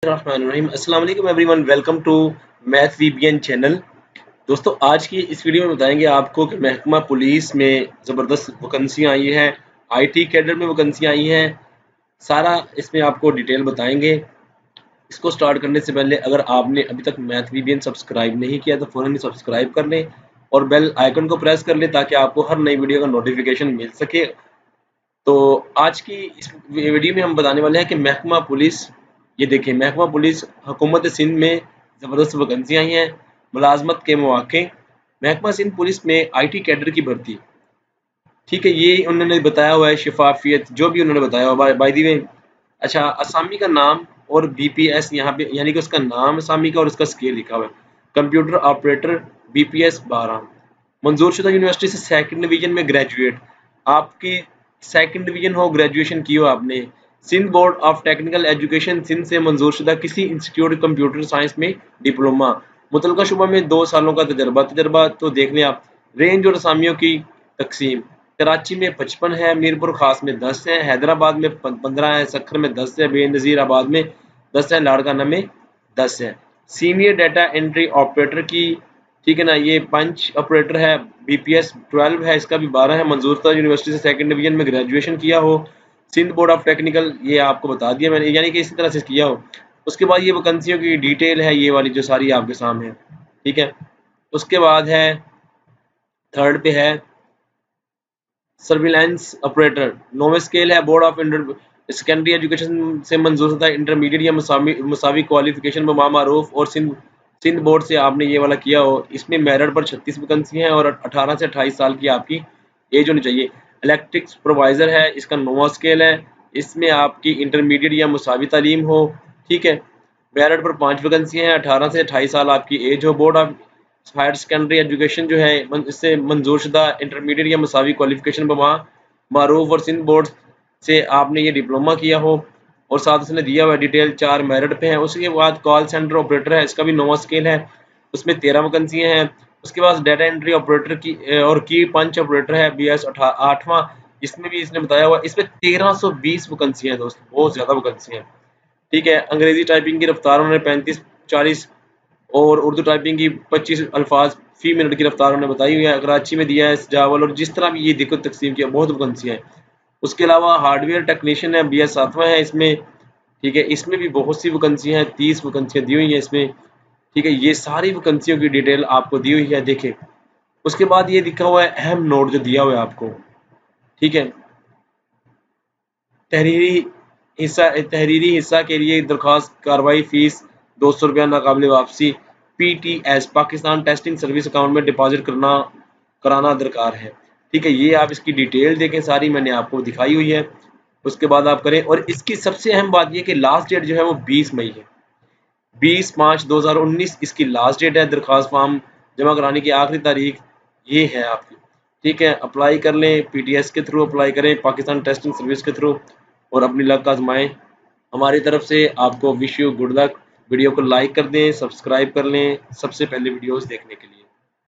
अस्सलाम वालेकुम everyone, welcome to math VBN channel. दोस्तों, आज की इस वीडियो में बताएंगे आपको कि महकमा पुलिस में ज़बरदस्त वैकेंसियाँ आई हैं, आईटी कैडर में वैकेंसियाँ आई हैं। सारा इसमें आपको डिटेल बताएंगे। इसको स्टार्ट करने से पहले अगर आपने अभी तक मैथ वीबीएन सब्सक्राइब नहीं किया तो फ़ौरन ही सब्सक्राइब कर लें और बेल आइकन को प्रेस कर लें ताकि आपको हर नई वीडियो का नोटिफिकेशन मिल सके। तो आज की इस वीडियो में हम बताने वाले हैं कि महकमा पुलिस, ये देखिए, महकमा पुलिस हुकूमत सिंध में ज़बरदस्त वैकेंसियाँ आई हैं, मुलाजमत के मौके। महकमा सिंध पुलिस में आईटी कैडर की भर्ती, ठीक है, ये उन्होंने बताया हुआ है, शफाफियत जो भी उन्होंने बताया हुआ बाय दी वे। अच्छा, असामी का नाम और बीपीएस यहाँ पे, यानी कि उसका नाम असामी का और उसका स्केल लिखा हुआ है। कंप्यूटर ऑपरेटर बीपीएस 12, मंजूरशुदा यूनिवर्सिटी से सेकंड डिवीजन में ग्रेजुएट, आपकी सेकंड डिवीजन हो, ग्रेजुएशन की हो आपने, Sindh board of technical education Sindh से मंजूरशुदा किसी इंस्टीट्यूट कंप्यूटर साइंस में डिप्लोमा, मुतलका शुबा में 2 सालों का तजर्बा तो देख लें आप। रेंज और असामियों की तकसीम, कराची में 55 है, मीरपुर खास में 10 है, हैदराबाद में 15 है, सखर में 10 है, बेनज़ीराबाद में 10 है, लाड़काना में 10 है। सीनियर डाटा एंट्री ऑपरेटर की, ठीक है ना, ये पंच ऑपरेटर है, बीपीएस 12 है, इसका भी 12 है, मंजूरशुदा यूनिवर्सिटी से सेकंड डिवीजन में ग्रेजुएशन किया हो, सिंध बोर्ड ऑफ टेक्निकल, ये आपको बता दिया मैंने, यानी कि इसी तरह से किया हो। उसके बाद ये वैकेंसियों की डिटेल है, ये वाली जो सारी आपके सामने है, ठीक है। उसके बाद है, थर्ड पे है सर्विलांस ऑपरेटर, नोवे स्केल है, बोर्ड ऑफ सेकेंडरी एजुकेशन से मंजूरशुदा इंटरमीडिएट या मुसावी क्वालिफिकेशन में मारूफ और सिंध सिंध बोर्ड से आपने ये वाला किया हो। इसमें मेरिट पर 36 वैकेंसी हैं और 18 से 28 साल की आपकी एज होनी चाहिए। इलेक्ट्रिक सुपरवाइजर है, इसका नोवा स्केल है, इसमें आपकी इंटरमीडिएट या मुसावी तालीम हो, ठीक है। मेरिट पर 5 वैकेंसी हैं, 18 से 28 साल आपकी एज हो। Board of higher secondary education जो है इससे मंजूरशुदा इंटरमीडिएट या मुसावी क्वालिफिकेशन मारूफ और सिंध बोर्ड से आपने ये डिप्लोमा किया हो। और साथ उसने दिया हुआ डिटेल 4 मेरिट पे है। उसके बाद कॉल सेंटर ऑपरेटर है, इसका भी नोवा स्केल है, उसमें 13 वैकेंसियाँ हैं। उसके बाद डाटा एंट्री ऑपरेटर की और की पंच ऑपरेटर है, BS 8वां, इसमें भी इसने बताया हुआ, इसमें 1320 वैकेंसियाँ हैं दोस्तों, बहुत ज़्यादा वैकेंसियाँ हैं, ठीक है। अंग्रेजी टाइपिंग की रफ्तार उन्होंने 35-40 और उर्दू टाइपिंग की 25 अल्फाज फी मिनट की रफ्तार उन्होंने बताई हुई है। कराची में दिया है जावल, और जिस तरह भी ये देखो तकसीम किया, बहुत वैकेंसियाँ हैं। उसके अलावा हार्डवेयर टेक्नीशियन है, BS 7वां है इसमें, ठीक है, इसमें भी बहुत सी वैकेंसियाँ हैं, 30 वैकेंसियाँ दी हुई हैं इसमें, ठीक है। ये सारी वैकेंसियों की डिटेल आपको दी हुई है, देखें। उसके बाद ये लिखा हुआ है अहम नोट जो दिया हुआ है आपको, ठीक है। तहरीरी हिस्सा के लिए दरख्वास्त कार्रवाई फीस ₹200 नाकाबिले वापसी, PTS Pakistan testing service account में डिपॉजिट कराना दरकार है, ठीक है। ये आप इसकी डिटेल देखें, सारी मैंने आपको दिखाई हुई है। उसके बाद आप करें, और इसकी सबसे अहम बात ये कि लास्ट डेट जो है वो 20 मई है, 20 मार्च 2019 इसकी लास्ट डेट है। दरख्वास्त फॉर्म जमा कराने की आखिरी तारीख ये है आपकी, ठीक है। अप्लाई कर लें, PTS के थ्रू अप्लाई करें, पाकिस्तान टेस्टिंग सर्विस के थ्रू, और अपनी लक आजमाएं। हमारी तरफ से आपको wish you good luck. Video को लाइक कर दें, सब्सक्राइब कर लें सबसे पहले वीडियोस देखने के लिए।